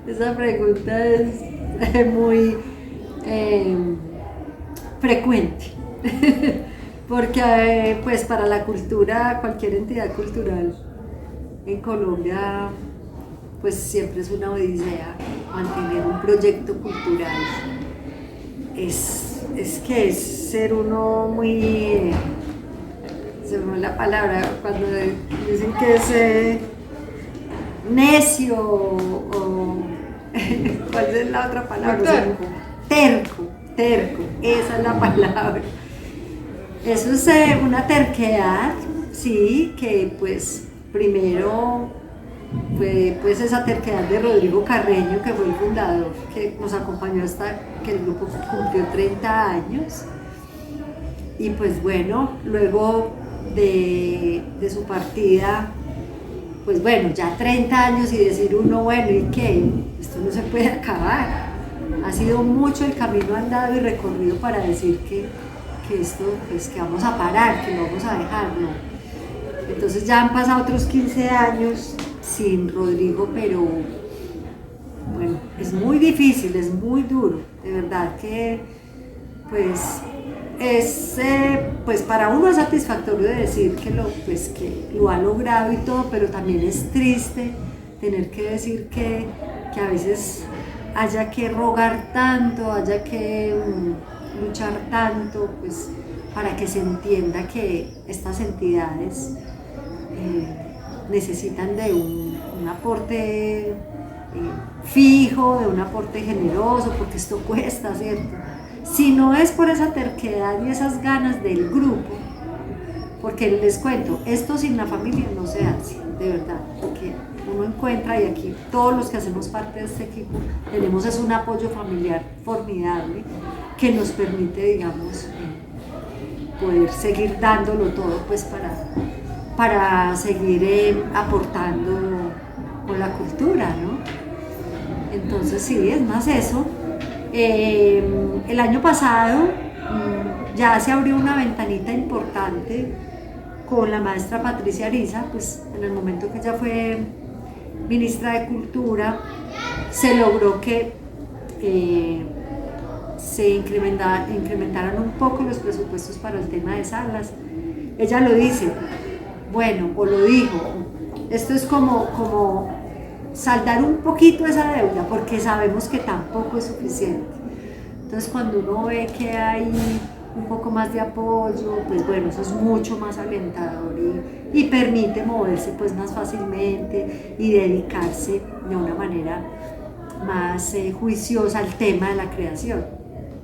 Esa pregunta es muy frecuente, porque pues para la cultura, cualquier entidad cultural en Colombia, pues siempre es una odisea mantener un proyecto cultural. Es que es ser uno muy, se me va la palabra, cuando dicen que es necio o ¿cuál es la otra palabra? Terco. Terco, esa es la palabra. Eso es una terquedad, sí, que pues primero fue pues esa terquedad de Rodrigo Carreño, que fue el fundador, que nos acompañó hasta que el grupo cumplió 30 años. Y pues bueno, luego de su partida, pues bueno, ya 30 años y decir uno, bueno, ¿y qué? Esto no se puede acabar. Ha sido mucho el camino andado y recorrido para decir que esto, pues que vamos a parar, que lo vamos a dejar, ¿no? Entonces ya han pasado otros 15 años sin Rodrigo, pero bueno, es muy difícil, es muy duro, de verdad que pues es pues para uno es satisfactorio de decir pues, que lo ha logrado y todo, pero también es triste tener que decir que a veces haya que rogar tanto, haya que luchar tanto, pues para que se entienda que estas entidades necesitan de un aporte fijo, de un aporte generoso, porque esto cuesta, ¿cierto? Si no es por esa terquedad y esas ganas del grupo, porque les cuento, esto sin la familia no se hace, de verdad, porque uno encuentra, y aquí todos los que hacemos parte de este equipo tenemos es un apoyo familiar formidable que nos permite, digamos, poder seguir dándolo todo pues para seguir aportando con la cultura, ¿no? Entonces sí, es más eso. El año pasado ya se abrió una ventanita importante con la maestra Patricia Ariza, pues en el momento que ella fue ministra de Cultura, se logró que se incrementaran un poco los presupuestos para el tema de salas. Ella lo dice, bueno, o lo dijo, esto es como saldar un poquito esa deuda, porque sabemos que tampoco es suficiente. Entonces cuando uno ve que hay un poco más de apoyo, pues bueno, eso es mucho más alentador y permite moverse pues más fácilmente y dedicarse de una manera más juiciosa al tema de la creación,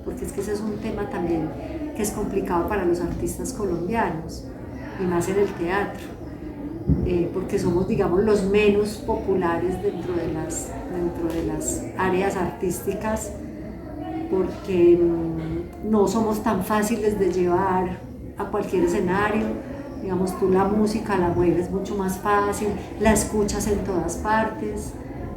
porque es que ese es un tema también que es complicado para los artistas colombianos y más en el teatro, porque somos, digamos, los menos populares dentro de las áreas artísticas, porque no somos tan fáciles de llevar a cualquier escenario. Digamos, tú la música la mueves mucho más fácil, la escuchas en todas partes.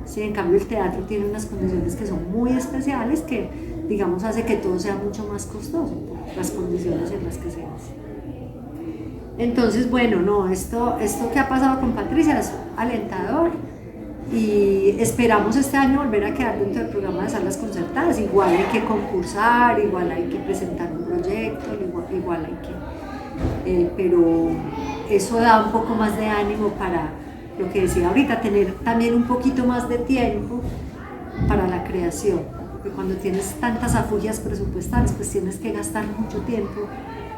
Sí, en cambio el teatro tiene unas condiciones que son muy especiales que, digamos, hace que todo sea mucho más costoso por las condiciones en las que se hace. Entonces, bueno, no, esto que ha pasado con Patricia es alentador y esperamos este año volver a quedar dentro del programa de salas concertadas. Igual hay que concursar, igual hay que presentar un proyecto, igual hay que... pero eso da un poco más de ánimo para lo que decía ahorita, tener también un poquito más de tiempo para la creación, porque cuando tienes tantas afugias presupuestales, pues tienes que gastar mucho tiempo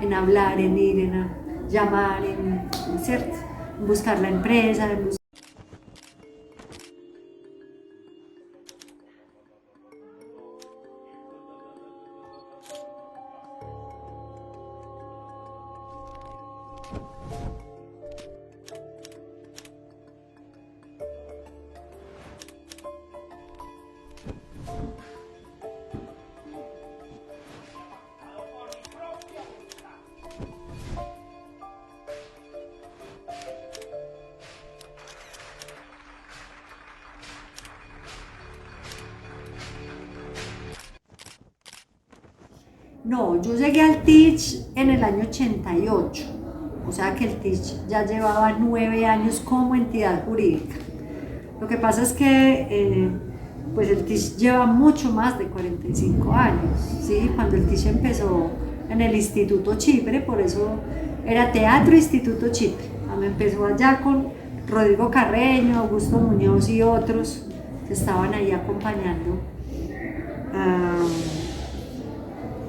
en hablar, en ir, en llamar, ¿cierto? En buscar la empresa, en buscar... No, yo llegué al TICH en el año 88, o sea que el TICH ya llevaba 9 años como entidad jurídica. Lo que pasa es que pues el TISH lleva mucho más de 45 años, ¿sí? Cuando el TISH empezó en el Instituto Chipre, por eso era Teatro Instituto Chipre, cuando empezó allá con Rodrigo Carreño, Augusto Muñoz y otros que estaban ahí acompañando,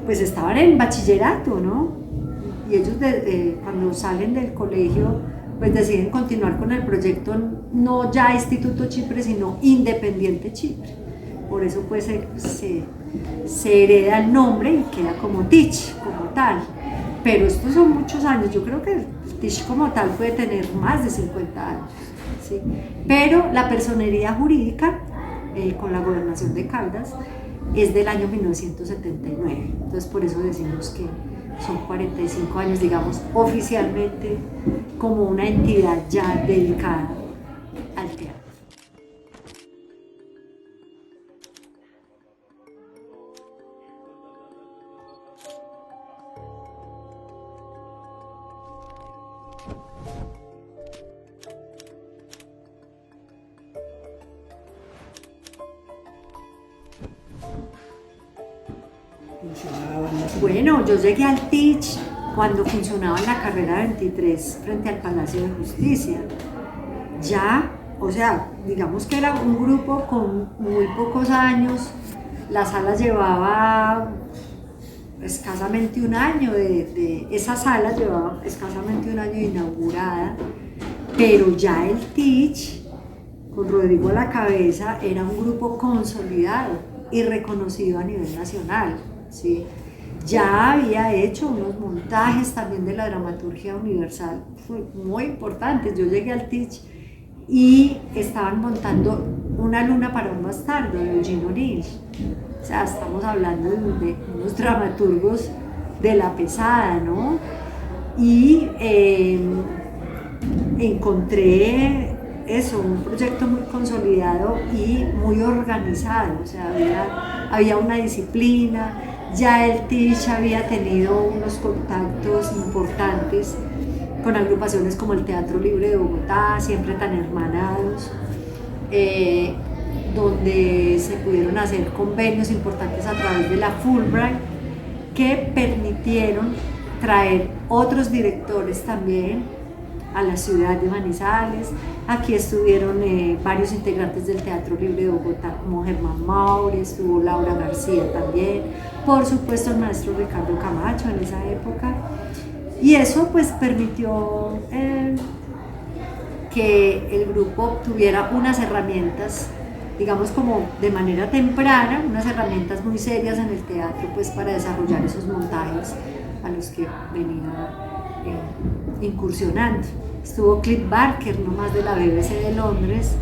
pues estaban en bachillerato, ¿no? Y ellos cuando salen del colegio pues deciden continuar con el proyecto, no ya Instituto Chipre, sino Independiente Chipre. Por eso pues se hereda el nombre y queda como TICH, como tal. Pero estos son muchos años, yo creo que el TICH como tal puede tener más de 50 años, ¿sí? Pero la personería jurídica con la Gobernación de Caldas es del año 1979, entonces por eso decimos que son 45 años, digamos, oficialmente como una entidad ya dedicada al teatro. Bueno, yo llegué al TICH cuando funcionaba la carrera 23 frente al Palacio de Justicia. Ya, o sea, digamos que era un grupo con muy pocos años, la sala llevaba escasamente un año, esa sala llevaba escasamente un año inaugurada, pero ya el TICH, con Rodrigo a la cabeza, era un grupo consolidado y reconocido a nivel nacional, ¿sí? Ya había hecho unos montajes también de la dramaturgia universal muy importantes. Yo llegué al TICH y estaban montando Una luna para un bastardo de Eugene O'Neill. O sea, estamos hablando de unos dramaturgos de la pesada, ¿no? Y encontré eso, un proyecto muy consolidado y muy organizado. O sea, había una disciplina. Ya el TICH había tenido unos contactos importantes con agrupaciones como el Teatro Libre de Bogotá, siempre tan hermanados, donde se pudieron hacer convenios importantes a través de la Fulbright que permitieron traer otros directores también a la ciudad de Manizales. Aquí estuvieron varios integrantes del Teatro Libre de Bogotá, como Germán Mauri, estuvo Laura García también, por supuesto el maestro Ricardo Camacho en esa época, y eso pues permitió que el grupo tuviera unas herramientas, digamos como de manera temprana, unas herramientas muy serias en el teatro pues para desarrollar esos montajes a los que venía incursionando. Estuvo Cliff Barker, nomás de la BBC de Londres,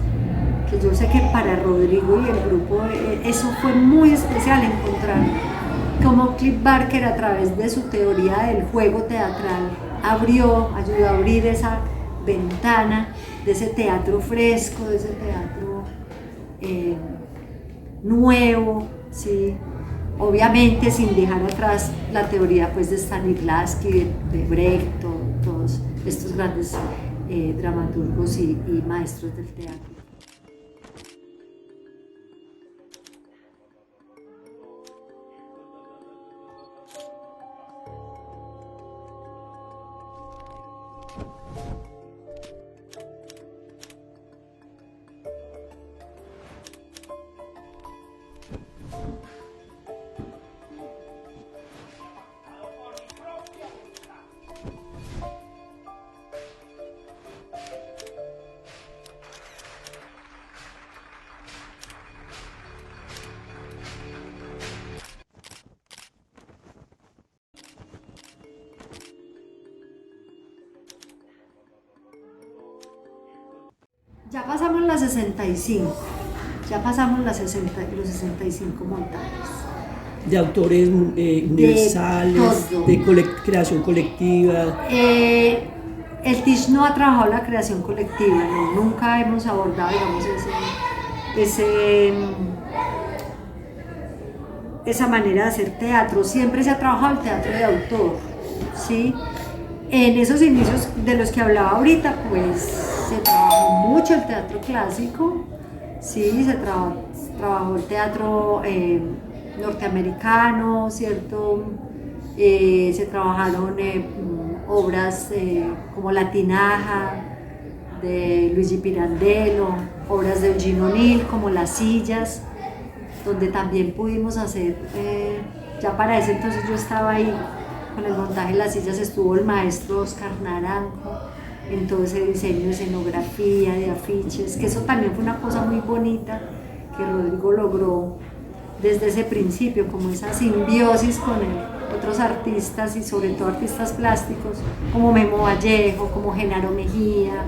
que yo sé que para Rodrigo y el grupo eso fue muy especial, encontrar cómo Cliff Barker, a través de su teoría del juego teatral, ayudó a abrir esa ventana de ese teatro fresco, de ese teatro nuevo, ¿sí? Obviamente sin dejar atrás la teoría pues de Stanislavski, de Brecht, todos estos grandes dramaturgos y maestros del teatro. Ya pasamos las 65, ya pasamos los 65 montajes. De autores universales, de creación colectiva. El TICH no ha trabajado la creación colectiva, no, nunca hemos abordado, digamos, esa manera de hacer teatro. Siempre se ha trabajado el teatro de autor, ¿sí? En esos inicios de los que hablaba ahorita, pues se trabajó mucho el teatro clásico, sí, trabajó el teatro norteamericano, ¿cierto? Se trabajaron obras como La Tinaja, de Luigi Pirandello, obras de Eugene O'Neill como Las Sillas, donde también pudimos hacer, ya para ese entonces yo estaba ahí con el montaje de Las Sillas, estuvo el maestro Oscar Naranjo en todo ese diseño de escenografía, de afiches, que eso también fue una cosa muy bonita que Rodrigo logró desde ese principio, como esa simbiosis con otros artistas y sobre todo artistas plásticos como Memo Vallejo, como Genaro Mejía,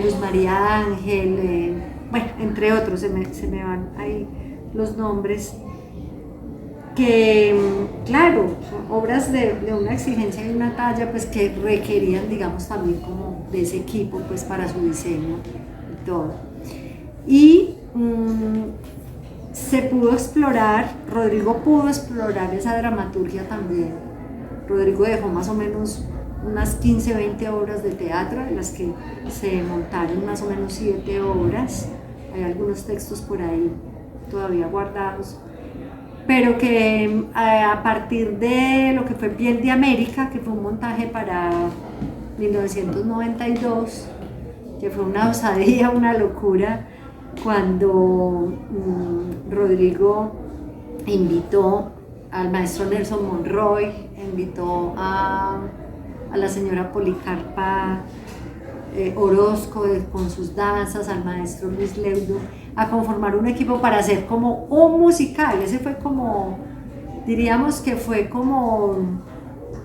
Luz María Ángel, bueno, entre otros, se me van ahí los nombres, que claro, son obras de una exigencia y una talla pues que requerían, digamos, también como de ese equipo pues para su diseño y todo. Y se pudo explorar, Rodrigo pudo explorar esa dramaturgia también. Rodrigo dejó más o menos unas 15, 20 obras de teatro, en las que se montaron más o menos 7 obras. Hay algunos textos por ahí todavía guardados, pero que a partir de lo que fue Piel de América, que fue un montaje para 1992, que fue una osadía, una locura, cuando Rodrigo invitó al maestro Nelson Monroy, invitó a la señora Policarpa Orozco con sus danzas, al maestro Luis Leudo, a conformar un equipo para hacer como un musical. Ese fue como, diríamos que fue como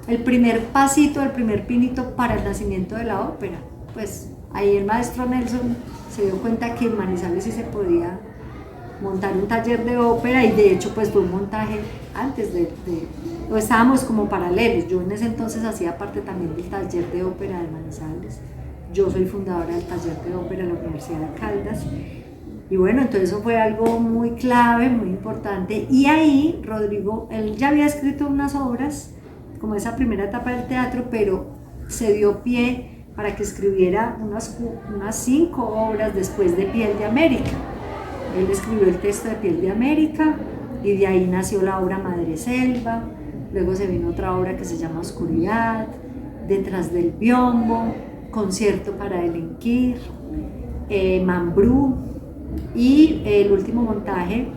el primer pasito, el primer pinito para el nacimiento de la ópera. Pues ahí el maestro Nelson se dio cuenta que en Manizales sí se podía montar un taller de ópera, y de hecho pues fue un montaje antes o estábamos como paralelos. Yo en ese entonces hacía parte también del taller de ópera de Manizales, yo soy fundadora del taller de ópera de la Universidad de Caldas, y bueno, entonces eso fue algo muy clave, muy importante. Y ahí Rodrigo, él ya había escrito unas obras como esa primera etapa del teatro, pero se dio pie para que escribiera unas 5 obras después de Piel de América. Él escribió el texto de Piel de América y de ahí nació la obra Madre Selva. Luego se vino otra obra que se llama Oscuridad, Detrás del Biombo, Concierto para delinquir, Mambrú, y el último montaje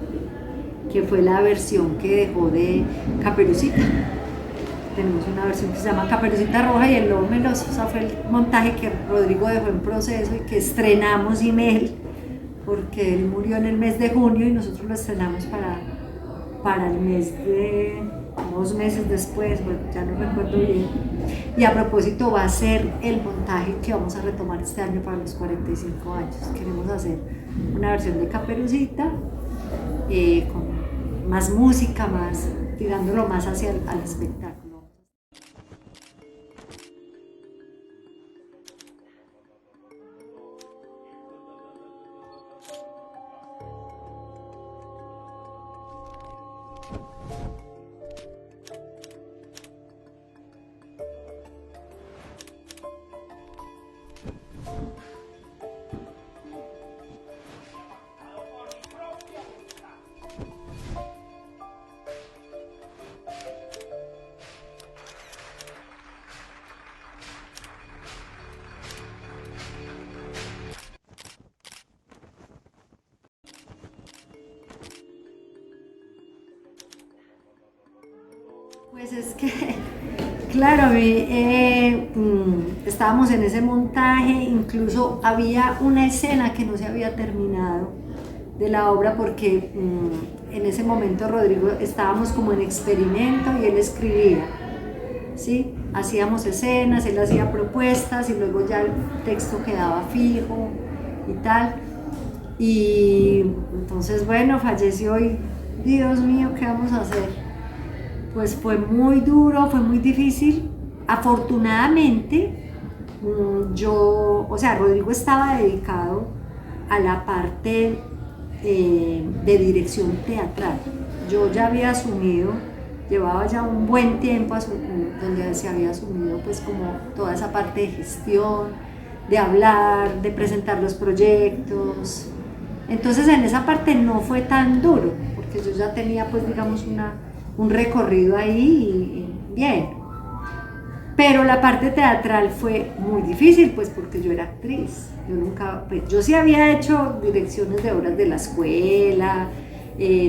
que fue la versión que dejó de Caperucita. Tenemos una versión que se llama Caperucita Roja y el Lobo Meloso. O sea, fue el montaje que Rodrigo dejó en proceso y que estrenamos sin él, porque él murió en el mes de junio y nosotros lo estrenamos para el mes de 2 meses después, bueno, ya no recuerdo bien. Y a propósito, va a ser el montaje que vamos a retomar este año para los 45 años. Queremos hacer una versión de Caperucita con más música, tirándolo más hacia al espectáculo. Pues es que, claro, estábamos en ese montaje, incluso había una escena que no se había terminado de la obra porque en ese momento Rodrigo estábamos como en experimento y él escribía, ¿sí? Hacíamos escenas, él hacía propuestas y luego ya el texto quedaba fijo y tal. Y entonces, bueno, falleció y Dios mío, ¿qué vamos a hacer? Pues fue muy duro, fue muy difícil. Afortunadamente, Rodrigo estaba dedicado a la parte de dirección teatral. Yo ya había asumido, llevaba ya un buen tiempo donde se había asumido pues como toda esa parte de gestión, de hablar, de presentar los proyectos. Entonces en esa parte no fue tan duro, porque yo ya tenía pues digamos un recorrido ahí y bien. Pero la parte teatral fue muy difícil, pues porque yo era actriz. Yo nunca, pues, yo sí había hecho direcciones de obras de la escuela,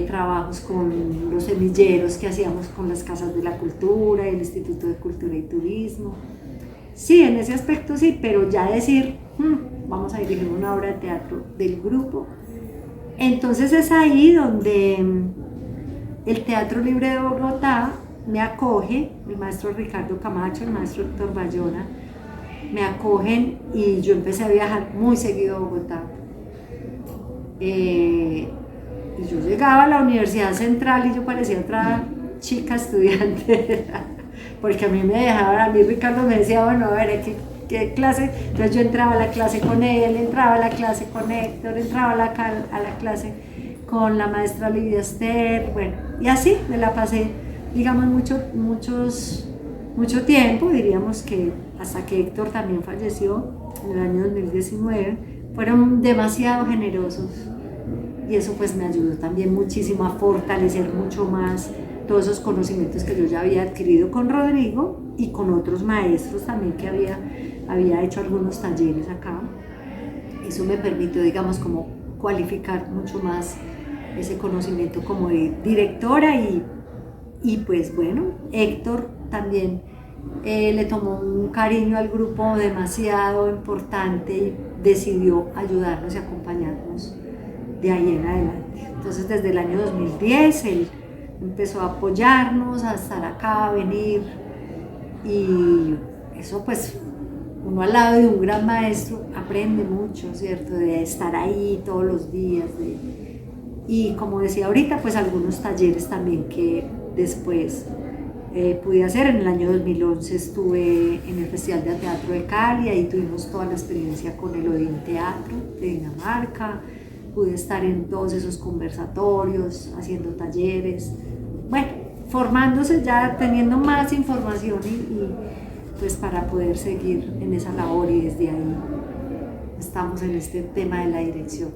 trabajos con los semilleros que hacíamos con las casas de la cultura, el Instituto de Cultura y Turismo. Sí, en ese aspecto sí, pero ya decir, vamos a dirigir una obra de teatro del grupo. Entonces es ahí donde el Teatro Libre de Bogotá me acoge, el maestro Ricardo Camacho, el maestro Héctor Bayona, me acogen y yo empecé a viajar muy seguido a Bogotá. Y yo llegaba a la Universidad Central y yo parecía otra chica estudiante, porque a mí me dejaban, a mí Ricardo me decía, bueno, a ver, ¿qué clase? Entonces yo entraba a la clase con él, entraba a la clase con Héctor, entraba a la clase con la maestra Lidia Esther, bueno, y así me la pasé, digamos, mucho tiempo, diríamos que hasta que Héctor también falleció en el año 2019, fueron demasiado generosos y eso pues me ayudó también muchísimo a fortalecer mucho más todos esos conocimientos que yo ya había adquirido con Rodrigo y con otros maestros también que había hecho algunos talleres acá. Eso me permitió, digamos, como cualificar mucho más ese conocimiento como de directora y pues bueno, Héctor también le tomó un cariño al grupo demasiado importante y decidió ayudarnos y acompañarnos de ahí en adelante. Entonces desde el año 2010 él empezó a apoyarnos, a estar acá, a venir y eso pues uno al lado de un gran maestro aprende mucho, ¿cierto? De estar ahí todos los días y como decía ahorita pues algunos talleres también que después pude hacer. En el año 2011 estuve en el Festival de Teatro de Cali, ahí tuvimos toda la experiencia con el Odin Teatro de Dinamarca, pude estar en todos esos conversatorios, haciendo talleres, bueno, formándose ya, teniendo más información y pues para poder seguir en esa labor y desde ahí estamos en este tema de la dirección.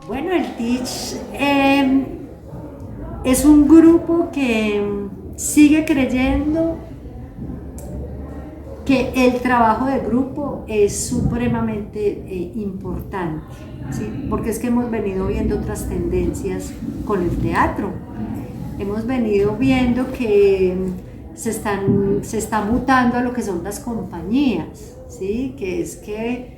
Bueno, el Teach es un grupo que sigue creyendo que el trabajo de grupo es supremamente importante, ¿sí? Porque es que hemos venido viendo otras tendencias con el teatro. Hemos venido viendo que se está mutando a lo que son las compañías, ¿sí? Que es que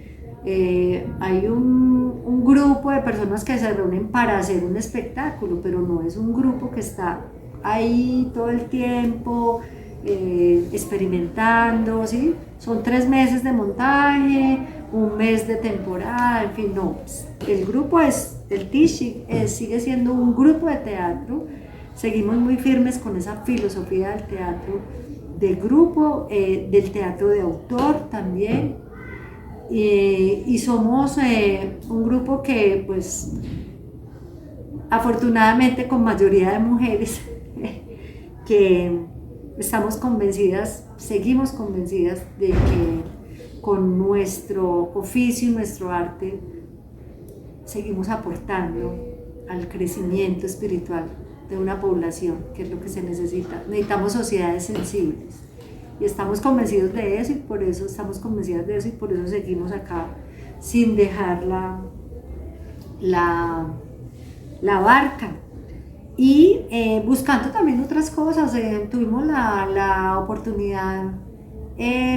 hay un grupo de personas que se reúnen para hacer un espectáculo, pero no es un grupo que está ahí todo el tiempo experimentando, ¿sí? Son 3 meses de montaje, 1 mes de temporada, en fin, no. El grupo el TISH sigue siendo un grupo de teatro, seguimos muy firmes con esa filosofía del teatro de grupo, del teatro de autor también. Y somos un grupo que pues afortunadamente con mayoría de mujeres que estamos convencidas, seguimos convencidas de que con nuestro oficio y nuestro arte seguimos aportando al crecimiento espiritual de una población, que es lo que se necesita. Necesitamos sociedades sensibles. Y estamos convencidos de eso y por eso seguimos acá sin dejar la barca. Y buscando también otras cosas, tuvimos la oportunidad,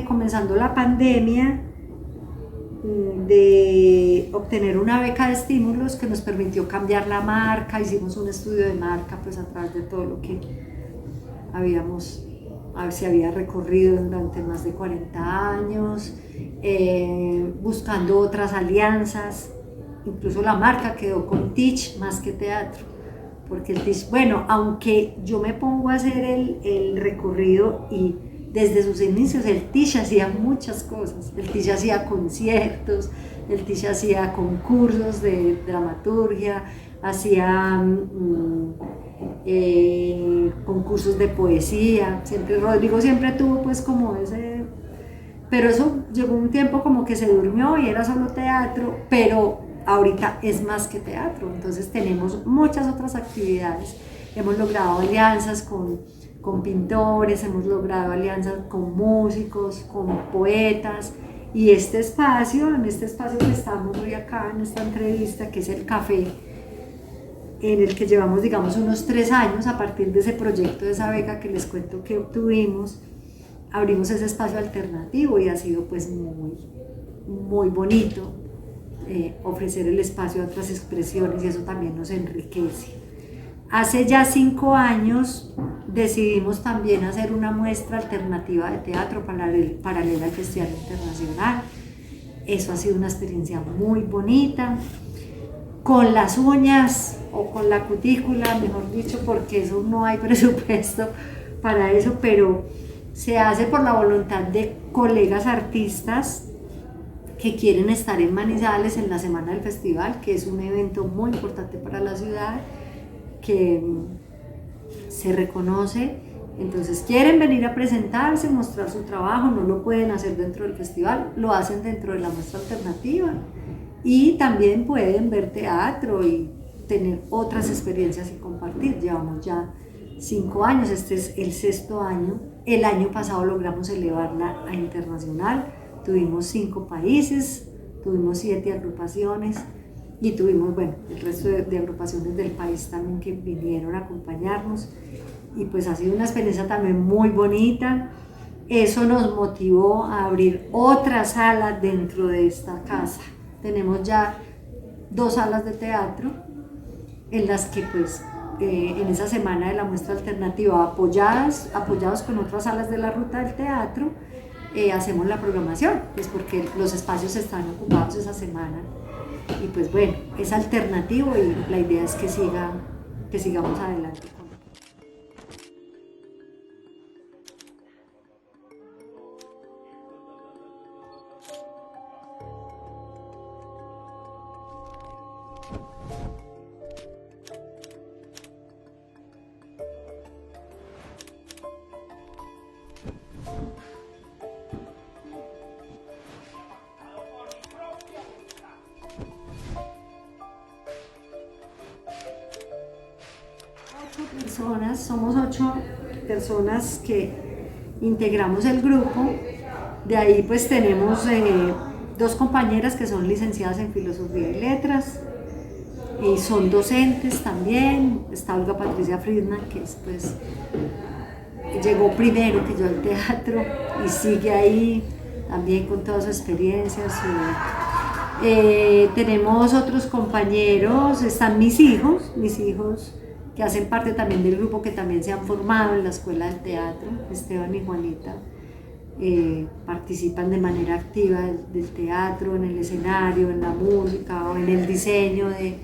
comenzando la pandemia, de obtener una beca de estímulos que nos permitió cambiar la marca. Hicimos un estudio de marca pues a través de todo lo que se había recorrido durante más de 40 años, buscando otras alianzas. Incluso la marca quedó con Teach más que teatro, porque el Teach, bueno, aunque yo me pongo a hacer el recorrido, y desde sus inicios el Teach hacía muchas cosas. El Teach hacía conciertos, el Teach hacía concursos de dramaturgia, hacía concursos de poesía. Rodrigo siempre tuvo pues como ese, pero eso llegó un tiempo como que se durmió y era solo teatro, pero ahorita es más que teatro. Entonces tenemos muchas otras actividades. Hemos logrado alianzas con pintores, hemos logrado alianzas con músicos, con poetas, y en este espacio que estamos hoy acá en esta entrevista, que es el café, en el que llevamos, digamos, unos 3 años a partir de ese proyecto, de esa beca que les cuento que obtuvimos, abrimos ese espacio alternativo, y ha sido pues muy bonito ofrecer el espacio a otras expresiones, y eso también nos enriquece. Hace ya 5 años decidimos también hacer una muestra alternativa de teatro paralela al Festival Internacional. Eso ha sido una experiencia muy bonita, con las uñas o con la cutícula, mejor dicho, porque eso no hay presupuesto para eso, pero se hace por la voluntad de colegas artistas que quieren estar en Manizales en la semana del festival, que es un evento muy importante para la ciudad, que se reconoce. Entonces quieren venir a presentarse, mostrar su trabajo, no lo pueden hacer dentro del festival, lo hacen dentro de la muestra alternativa, y también pueden ver teatro y tener otras experiencias y compartir. Llevamos ya 5 años, este es el 6º año. El año pasado logramos elevarla a internacional, tuvimos 5 países, tuvimos 7 agrupaciones, y tuvimos, bueno, el resto de agrupaciones del país también que vinieron a acompañarnos, y pues ha sido una experiencia también muy bonita. Eso nos motivó a abrir otra sala dentro de esta casa. Tenemos ya 2 salas de teatro en las que pues en esa semana de la muestra alternativa, apoyados con otras salas de la ruta del teatro, hacemos la programación, pues porque los espacios están ocupados esa semana. Y pues bueno, es alternativo, y la idea es que sigamos adelante. Somos 8 personas que integramos el grupo. De ahí pues tenemos 2 compañeras que son licenciadas en Filosofía y Letras, y son docentes también. Está Olga Patricia Friedman, que pues llegó primero que yo al teatro y sigue ahí también con toda su experiencia. Tenemos otros compañeros, están mis hijos que hacen parte también del grupo, que también se han formado en la Escuela del Teatro. Esteban y Juanita participan de manera activa del teatro, en el escenario, en la música, o en el diseño de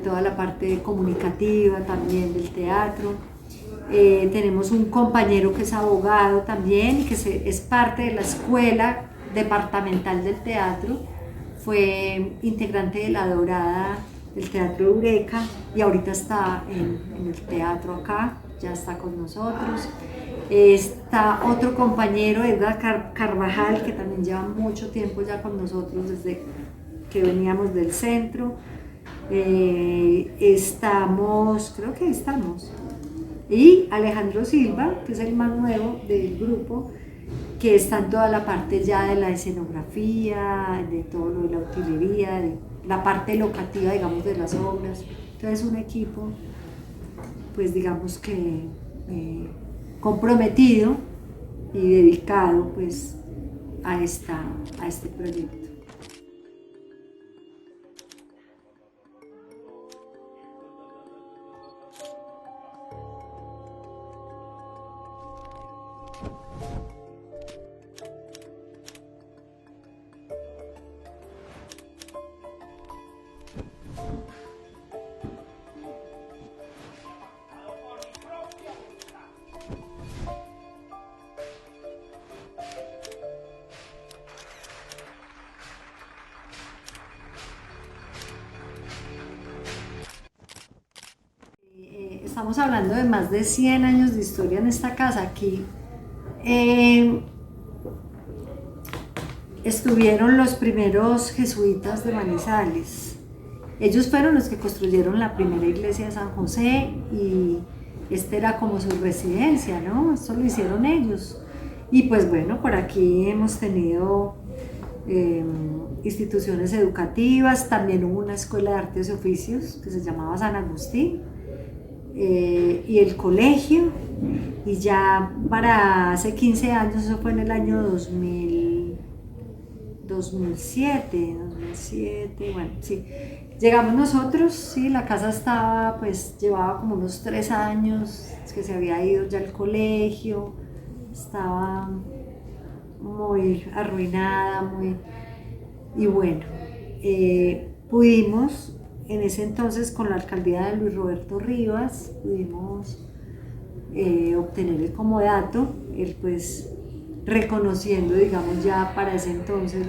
toda la parte comunicativa también del teatro. Tenemos un compañero que es abogado también, que es parte de la Escuela Departamental del Teatro, fue integrante de La Dorada del Teatro Eureka, y ahorita está en el teatro acá, ya está con nosotros. Está otro compañero, Edgar Carvajal, que también lleva mucho tiempo ya con nosotros desde que veníamos del centro. Creo que estamos. Y Alejandro Silva, que es el más nuevo del grupo, que está en toda la parte ya de la escenografía, de todo lo de la utilería, de la parte locativa, digamos, de las obras. Entonces un equipo, pues digamos que comprometido y dedicado pues a este proyecto. Estamos hablando de más de 100 años de historia en esta casa. Aquí estuvieron los primeros jesuitas de Manizales. Ellos fueron los que construyeron la primera iglesia de San José y esta era como su residencia, ¿no? Esto lo hicieron ellos. Y pues bueno, por aquí hemos tenido instituciones educativas, también hubo una escuela de artes y oficios que se llamaba San Agustín, y el colegio, y ya para hace 15 años, eso fue en el año 2007, bueno, sí. Llegamos nosotros, sí, la casa estaba, pues llevaba como unos 3 años que se había ido ya el colegio, estaba muy arruinada, y bueno, pudimos en ese entonces con la alcaldía de Luis Roberto Rivas, pudimos obtener el comodato, él pues reconociendo, digamos, ya para ese entonces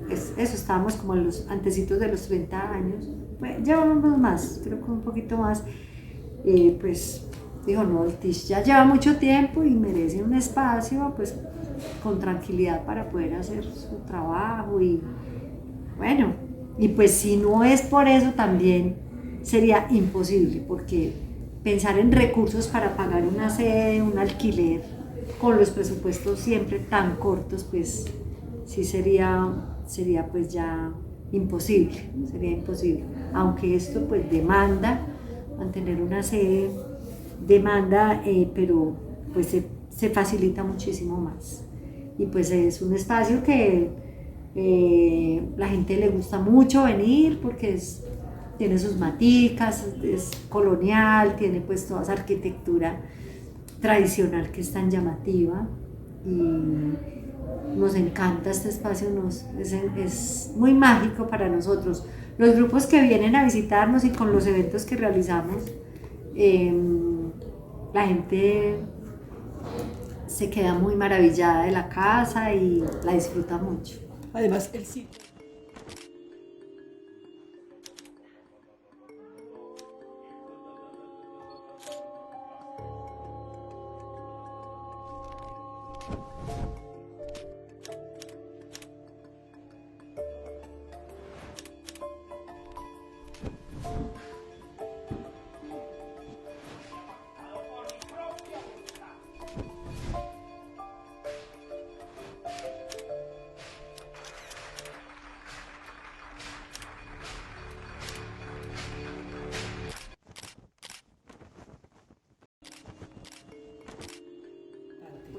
eso, estábamos como en los antecitos de los 30 años, pues, llevábamos más, creo que un poquito más, pues dijo, no, el TISH ya lleva mucho tiempo y merece un espacio pues con tranquilidad para poder hacer su trabajo, y bueno, y pues si no es por eso también sería imposible, porque pensar en recursos para pagar una sede, un alquiler, con los presupuestos siempre tan cortos, pues sí sería pues ya imposible, sería imposible. Aunque esto pues demanda, mantener una sede demanda, pero pues se facilita muchísimo más. Y pues es un espacio que la gente le gusta mucho venir porque tiene sus maticas, es colonial, tiene pues toda esa arquitectura tradicional que es tan llamativa, y nos encanta este espacio, es muy mágico para nosotros. Los grupos que vienen a visitarnos y con los eventos que realizamos, la gente se queda muy maravillada de la casa y la disfruta mucho. Además, el sitio.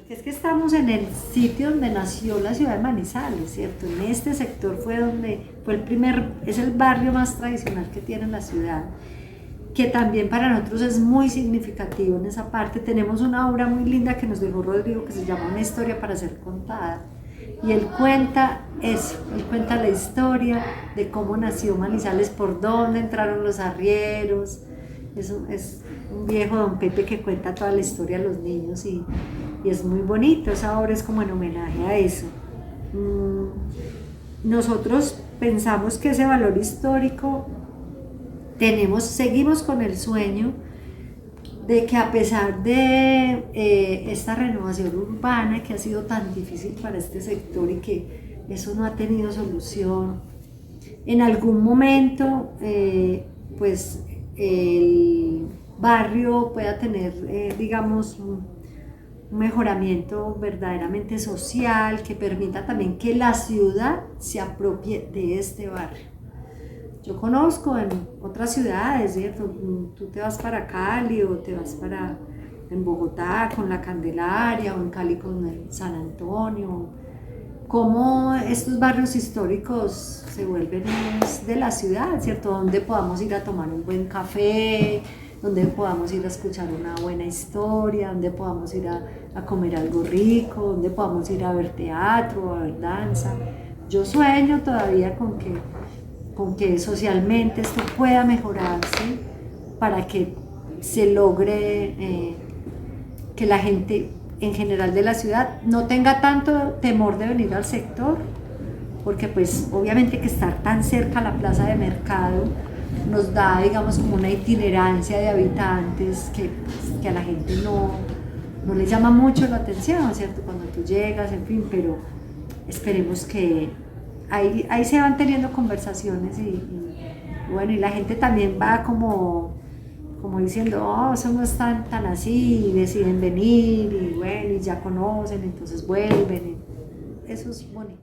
Es que estamos en el sitio donde nació la ciudad de Manizales, ¿cierto? En este sector es el barrio más tradicional que tiene la ciudad, que también para nosotros es muy significativo en esa parte. Tenemos una obra muy linda que nos dejó Rodrigo que se llama Una historia para ser contada, y él cuenta eso, él cuenta la historia de cómo nació Manizales, por dónde entraron los arrieros. Es un viejo don Pepe que cuenta toda la historia a los niños, y es muy bonito. Esa obra es como en homenaje a eso. Nosotros pensamos que ese valor histórico seguimos con el sueño de que, a pesar de esta renovación urbana que ha sido tan difícil para este sector y que eso no ha tenido solución, en algún momento pues el barrio pueda tener digamos un mejoramiento verdaderamente social que permita también que la ciudad se apropie de este barrio. Yo conozco en otras ciudades, ¿cierto? Tú te vas para Cali o te vas en Bogotá con la Candelaria o en Cali con el San Antonio, cómo estos barrios históricos se vuelven de la ciudad, ¿cierto? Donde podamos ir a tomar un buen café, donde podamos ir a escuchar una buena historia, donde podamos ir a comer algo rico, donde podamos ir a ver teatro, a ver danza. Yo sueño todavía con que socialmente esto pueda mejorarse para que se logre que la gente en general de la ciudad no tenga tanto temor de venir al sector, porque pues obviamente que estar tan cerca a la plaza de mercado nos da, digamos, como una itinerancia de habitantes que a la gente no le llama mucho la atención, ¿cierto? Cuando tú llegas, en fin, pero esperemos que ahí se van teniendo conversaciones y bueno, y la gente también va como diciendo, oh, eso no es tan así, y deciden venir y bueno, y ya conocen, entonces vuelven, y eso es bonito.